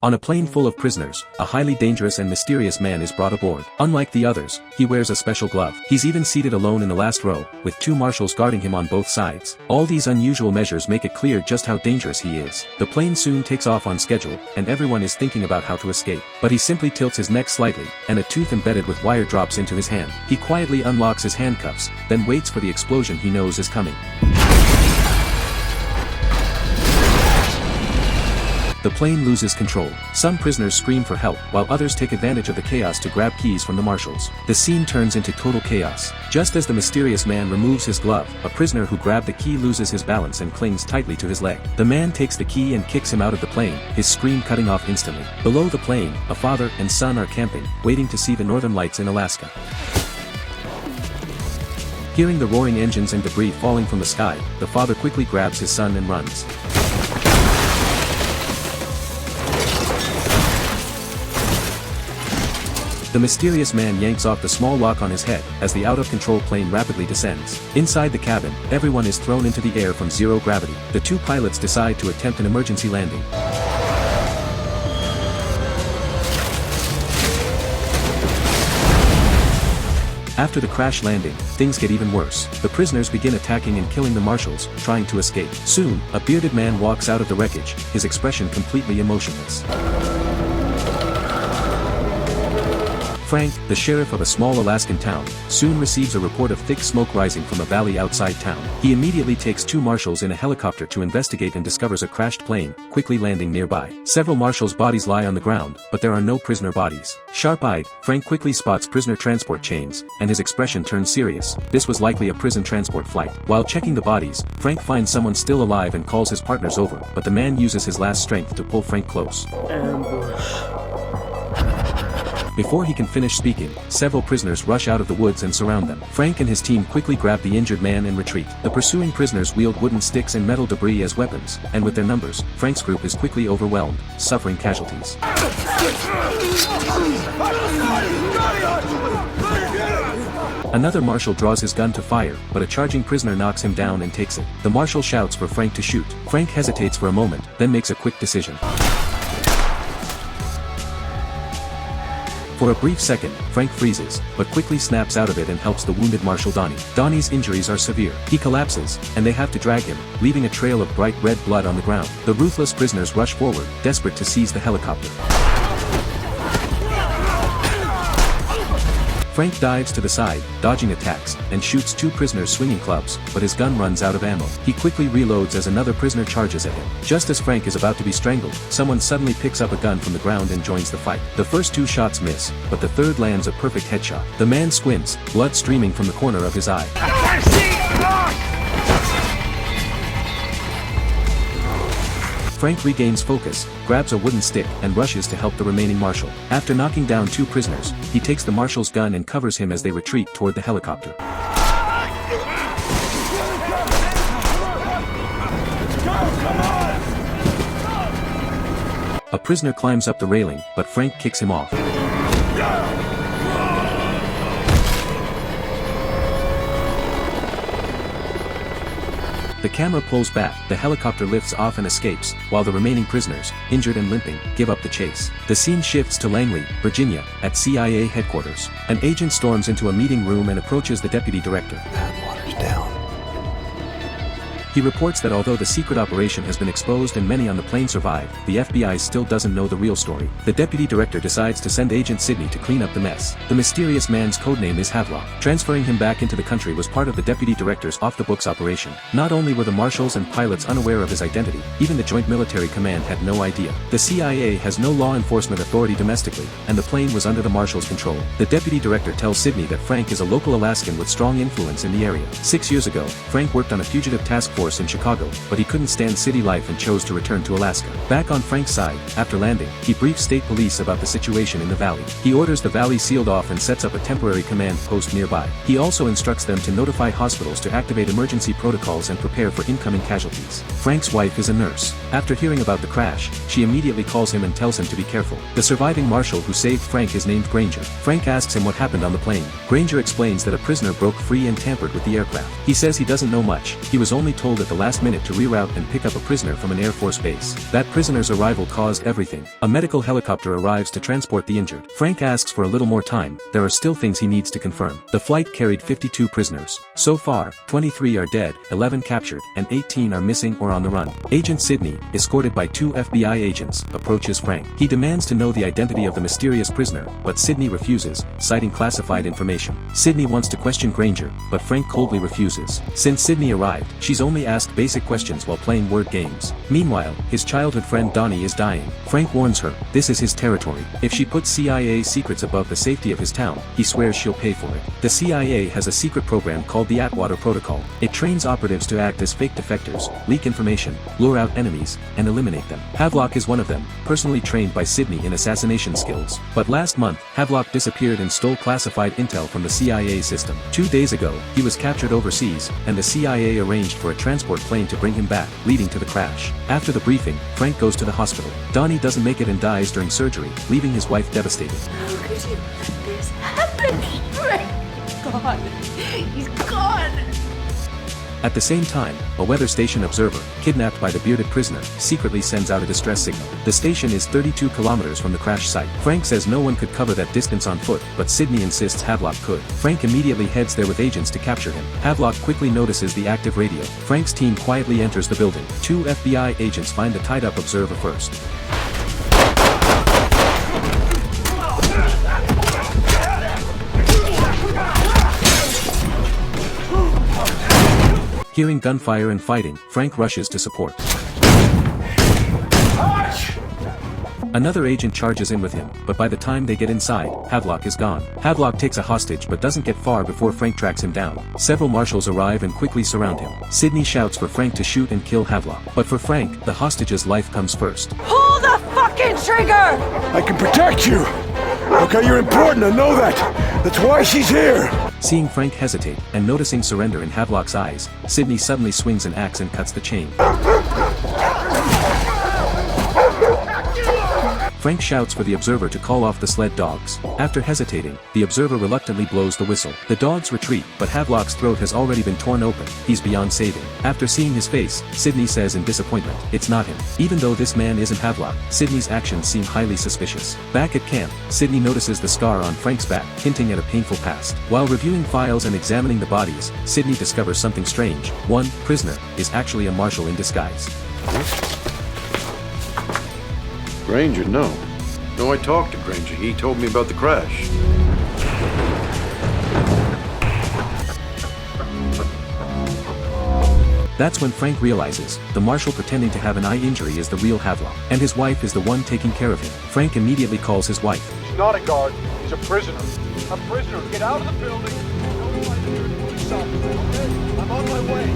On a plane full of prisoners, a highly dangerous and mysterious man is brought aboard. Unlike the others, he wears a special glove. He's even seated alone in the last row, with 2 marshals guarding him on both sides. All these unusual measures make it clear just how dangerous he is. The plane soon takes off on schedule, and everyone is thinking about how to escape. But he simply tilts his neck slightly, and a tooth embedded with wire drops into his hand. He quietly unlocks his handcuffs, then waits for the explosion he knows is coming. The plane loses control. Some prisoners scream for help, while others take advantage of the chaos to grab keys from the marshals. The scene turns into total chaos. Just as the mysterious man removes his glove, a prisoner who grabbed the key loses his balance and clings tightly to his leg. The man takes the key and kicks him out of the plane, his scream cutting off instantly. Below the plane, a father and son are camping, waiting to see the northern lights in Alaska. Hearing the roaring engines and debris falling from the sky, the father quickly grabs his son and runs. The mysterious man yanks off the small lock on his head, as the out-of-control plane rapidly descends. Inside the cabin, everyone is thrown into the air from zero gravity. The 2 pilots decide to attempt an emergency landing. After the crash landing, things get even worse. The prisoners begin attacking and killing the marshals, trying to escape. Soon, a bearded man walks out of the wreckage, his expression completely emotionless. Frank, the sheriff of a small Alaskan town, soon receives a report of thick smoke rising from a valley outside town. He immediately takes 2 marshals in a helicopter to investigate and discovers a crashed plane, quickly landing nearby. Several marshals' bodies lie on the ground, but there are no prisoner bodies. Sharp-eyed, Frank quickly spots prisoner transport chains, and his expression turns serious. This was likely a prison transport flight. While checking the bodies, Frank finds someone still alive and calls his partners over, but the man uses his last strength to pull Frank close. Ambush. Before he can finish speaking, several prisoners rush out of the woods and surround them. Frank and his team quickly grab the injured man and retreat. The pursuing prisoners wield wooden sticks and metal debris as weapons, and with their numbers, Frank's group is quickly overwhelmed, suffering casualties. Another marshal draws his gun to fire, but a charging prisoner knocks him down and takes it. The marshal shouts for Frank to shoot. Frank hesitates for a moment, then makes a quick decision. For a brief second, Frank freezes, but quickly snaps out of it and helps the wounded Marshal Donnie. Donnie's injuries are severe. He collapses, and they have to drag him, leaving a trail of bright red blood on the ground. The ruthless prisoners rush forward, desperate to seize the helicopter. Frank dives to the side, dodging attacks, and shoots 2 prisoners swinging clubs, but his gun runs out of ammo. He quickly reloads as another prisoner charges at him. Just as Frank is about to be strangled, someone suddenly picks up a gun from the ground and joins the fight. The first 2 shots miss, but the third lands a perfect headshot. The man squints, blood streaming from the corner of his eye. Frank regains focus, grabs a wooden stick, and rushes to help the remaining marshal. After knocking down 2 prisoners, he takes the marshal's gun and covers him as they retreat toward the helicopter. A prisoner climbs up the railing, but Frank kicks him off. The camera pulls back, the helicopter lifts off and escapes, while the remaining prisoners, injured and limping, give up the chase. The scene shifts to Langley, Virginia, at CIA headquarters. An agent storms into a meeting room and approaches the deputy director. Badwater's down. He reports that although the secret operation has been exposed and many on the plane survived, the FBI still doesn't know the real story. The deputy director decides to send Agent Sidney to clean up the mess. The mysterious man's codename is Havelock. Transferring him back into the country was part of the deputy director's off-the-books operation. Not only were the marshals and pilots unaware of his identity, even the Joint Military Command had no idea. The CIA has no law enforcement authority domestically, and the plane was under the marshal's control. The deputy director tells Sidney that Frank is a local Alaskan with strong influence in the area. 6 years ago, Frank worked on a fugitive task force in Chicago, but he couldn't stand city life and chose to return to Alaska. Back on Frank's side, after landing, he briefs state police about the situation in the valley. He orders the valley sealed off and sets up a temporary command post nearby. He also instructs them to notify hospitals to activate emergency protocols and prepare for incoming casualties. Frank's wife is a nurse. After hearing about the crash, she immediately calls him and tells him to be careful. The surviving marshal who saved Frank is named Granger. Frank asks him what happened on the plane. Granger explains that a prisoner broke free and tampered with the aircraft. He says he doesn't know much, he was only told told at the last minute to reroute and pick up a prisoner from an Air Force base. That prisoner's arrival caused everything. A medical helicopter arrives to transport the injured. Frank asks for a little more time. There are still things he needs to confirm. The flight carried 52 prisoners. So far, 23 are dead, 11 captured, and 18 are missing or on the run. Agent Sidney, escorted by 2 FBI agents, approaches Frank. He demands to know the identity of the mysterious prisoner, but Sidney refuses, citing classified information. Sidney wants to question Granger, but Frank coldly refuses. Since Sidney arrived, she's only asked basic questions while playing word games. Meanwhile, his childhood friend Donnie is dying. Frank warns her, this is his territory. If she puts CIA secrets above the safety of his town, he swears she'll pay for it. The CIA has a secret program called the Atwater Protocol. It trains operatives to act as fake defectors, leak information, lure out enemies, and eliminate them. Havelock is one of them, personally trained by Sidney in assassination skills. But last month, Havelock disappeared and stole classified intel from the CIA system. 2 days ago, he was captured overseas, and the CIA arranged for a transport plane to bring him back, leading to the crash. After the briefing, Frank goes to the hospital. Donnie doesn't make it and dies during surgery, leaving his wife devastated. How could you let this happen? Frank's gone. He's gone. At the same time, a weather station observer, kidnapped by the bearded prisoner, secretly sends out a distress signal. The station is 32 kilometers from the crash site. Frank says no one could cover that distance on foot, but Sidney insists Havelock could. Frank immediately heads there with agents to capture him. Havelock quickly notices the active radio. Frank's team quietly enters the building. 2 FBI agents find the tied-up observer first. Hearing gunfire and fighting, Frank rushes to support. Another agent charges in with him, but by the time they get inside, Havelock is gone. Havelock takes a hostage but doesn't get far before Frank tracks him down. Several marshals arrive and quickly surround him. Sidney shouts for Frank to shoot and kill Havelock. But for Frank, the hostage's life comes first. Pull the fucking trigger! I can protect you! Okay, you're important, I know that! That's why she's here! Seeing Frank hesitate, and noticing surrender in Havelock's eyes, Sidney suddenly swings an axe and cuts the chain. Frank shouts for the observer to call off the sled dogs. After hesitating, the observer reluctantly blows the whistle. The dogs retreat, but Havelock's throat has already been torn open. He's beyond saving. After seeing his face, Sidney says in disappointment, it's not him. Even though this man isn't Havelock, Sidney's actions seem highly suspicious. Back at camp, Sidney notices the scar on Frank's back, hinting at a painful past. While reviewing files and examining the bodies, Sidney discovers something strange. One prisoner is actually a marshal in disguise. Granger, no. No, I talked to Granger. He told me about the crash. That's when Frank realizes, the marshal pretending to have an eye injury is the real Havelock, and his wife is the one taking care of him. Frank immediately calls his wife. He's not a guard, he's a prisoner. A prisoner, get out of the building. I'm on my way.